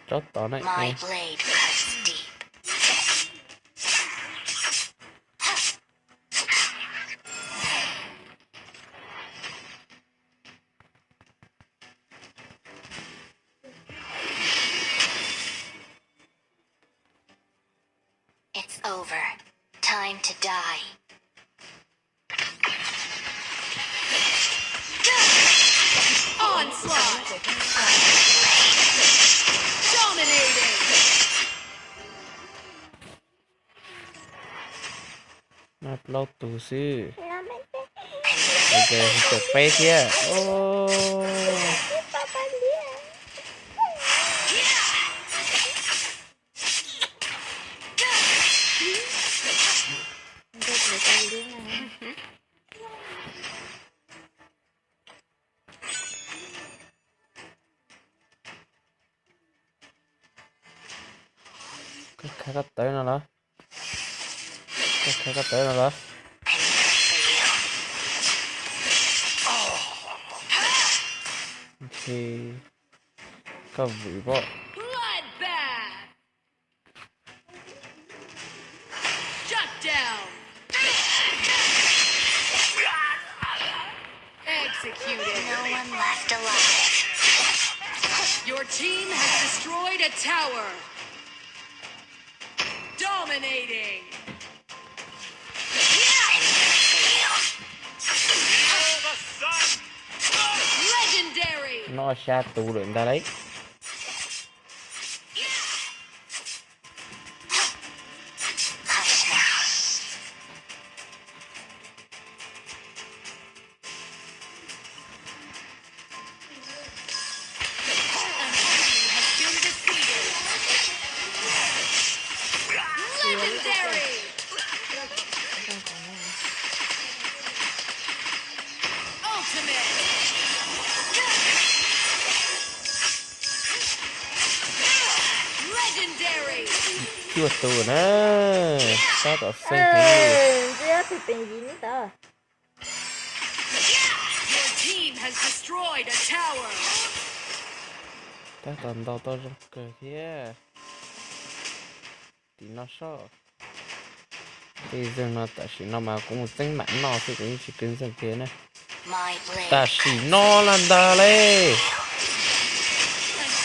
Rất to này. My blade cuts deep. It's over. Time to die. Onslaught! Dominating! Nạp lâu tù sư. Bây giờ thì chụp bé kia. Cái khai có tới nào đó. Cái khai có tới nào đó. Thì có vị bộ. Bloodbath! Shut down! Executed! No one left alive. Your team has destroyed a tower! Dominating! Legendary! Nó xa tù được người ta đấy. Hush now. Legendary! Ultimate! Legendary! Chưa tù nữa. Sao tỏ xanh thế Your team has destroyed a tower! ta toàn đầu to trong cờ kia. Thì nó sợ. Thì giờ nó ta chỉ nó mà cũng một tính mạnh nó thì cũng chỉ cứng dần kia này. My blade. Ta chỉ nó là ta lê. An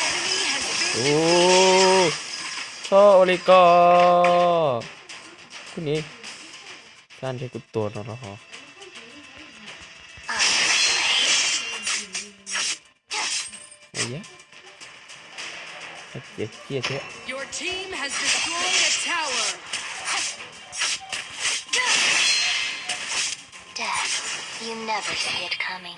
enemy has been Sao đi co. Cái gì? San chơi cút tuột nó hả? Ôi giá. Chia thế. Your team has destroyed a tower! Death. You never see it coming.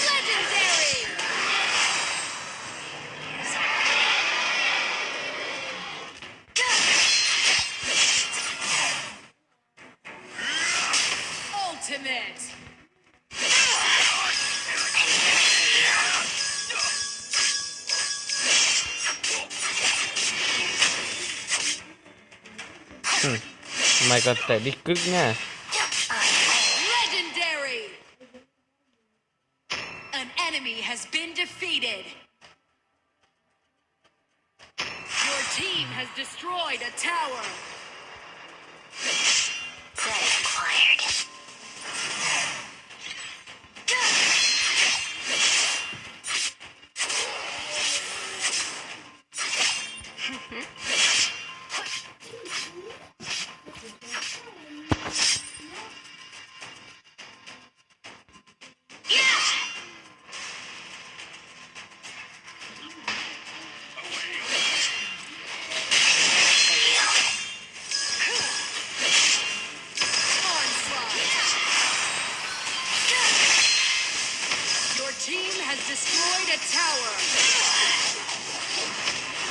Legendary! Ultimate! Mày còn phải đi cức nha. Legendary! An enemy has been defeated. Your team has destroyed a tower. Threat acquired. Onslaught! Your team has destroyed a tower.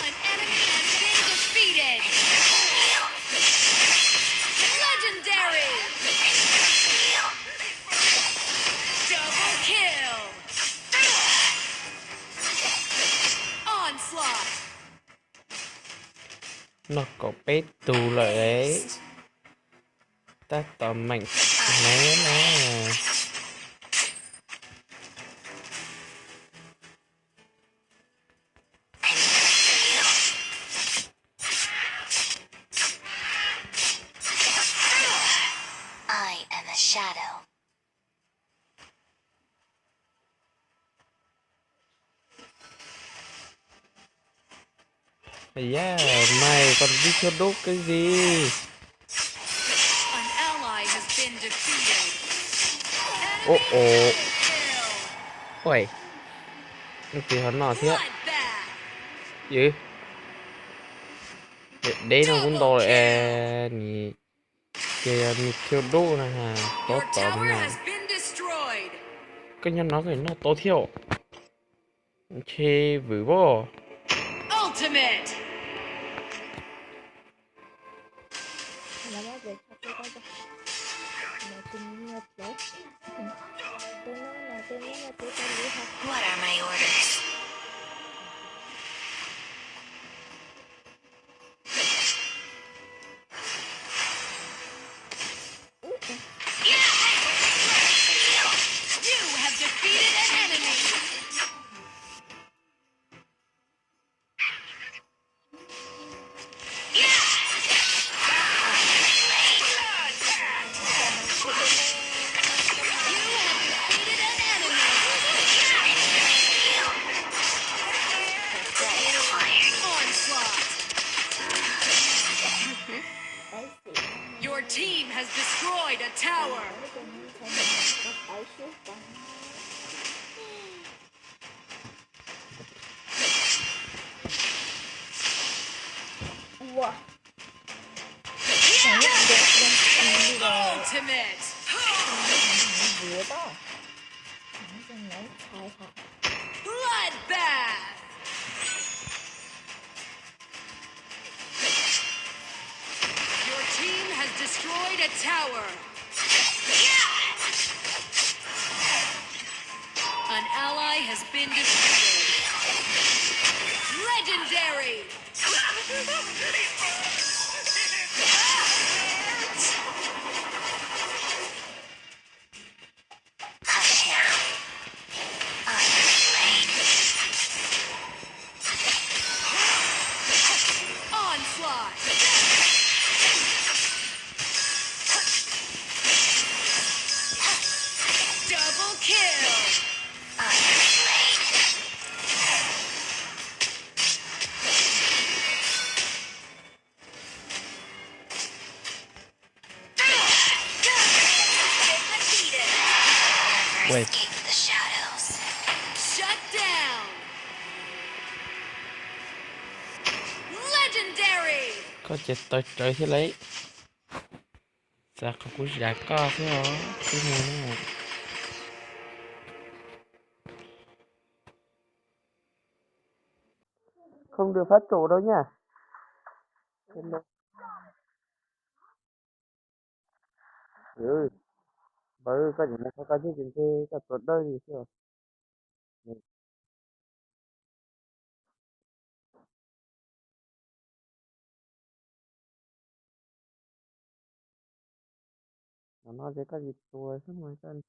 An enemy has been defeated. Legendary! Double kill! Onslaught! Nó có bé tù lại đấy. ta tóm mạnh mẽ nè. I am a shadow. Yeah, mày còn đi theo đốt cái gì? An ally has been defeated. Ồ Enemy ồ, double kill. ôi, nó kì hắn nọ thế. Bloodbath. Gì? Đây nó cũng Double đòi kill. nì kìa nì theo đốt nè ha, Your tốt tóm tower nè. has been destroyed. Cái nhân nó cái nó tốt theo. Chê vử bò. Ultimate. Là nó về cho tôi coi cho mà chung nhập đấy tôi nói là tôi phải đi học. What are my orders? You have defeated an enemy. You have defeated an enemy. Threat acquired. Onslaught. Đấy xịn Your team has destroyed a tower. nói cho nên phải mình có phải suốt bằng wow chẳng nhận được luôn đi rồi Ultimate. vừa đó nói cho nó sai thật Bloodbath. Your team has destroyed a tower. An ally has been defeated. Legendary. Hush now. I am afraid. Onslaught. Double kill. I am afraid. Never Wait. escape the shadows. Shut down. Legendary. Có chết tới trời thế lấy. Sao không có giải co thế hả? Cái mùa nè. Không được phát trụ đâu nha. Ừ, bởi có những cái có những cái cái tốt đời gì chứ. Nó sẽ có dịch tuổi xong rồi cần.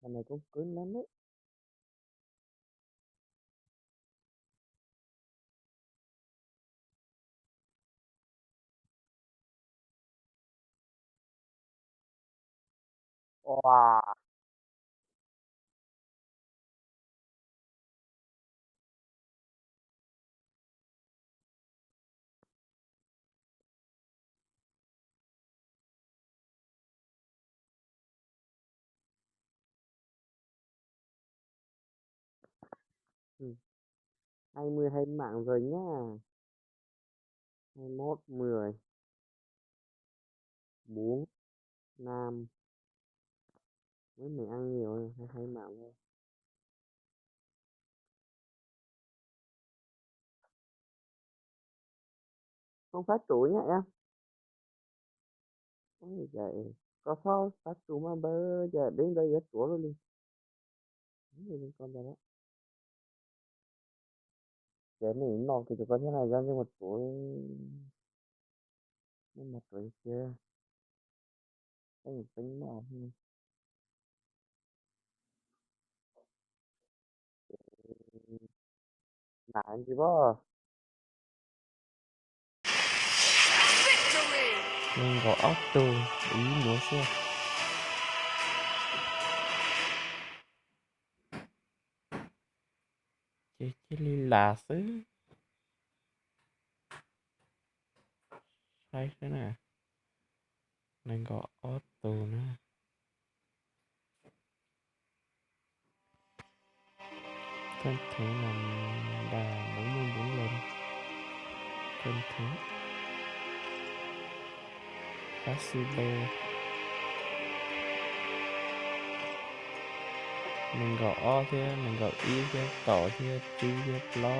Lần này cũng cứng lắm đấy. Wow. Ừ. 20 mạng rồi nhá. 21 10 4 5 mấy mình ăn nhiều rồi, 22 mạng thôi. Không phát trụ nhá em. Ôi vậy có sao phát trụ mà bây giờ đến đây hết trụ luôn đi. Lên con ra đó. Để mình mong thì tụi con thế này ra nhưng mà trụ nhưng mà trụ chưa cái gì tính nào nặng chứ bó. Victory! Nên có auto ý múa xe. Chứ là xứ. Hay thế nào. Nên có auto nữa. Thân thể nằm đà 44 lần. Thân thể Pasibe. Mình gõ thế, mình gõ ý thế, tỏ thế, chú thế, lo.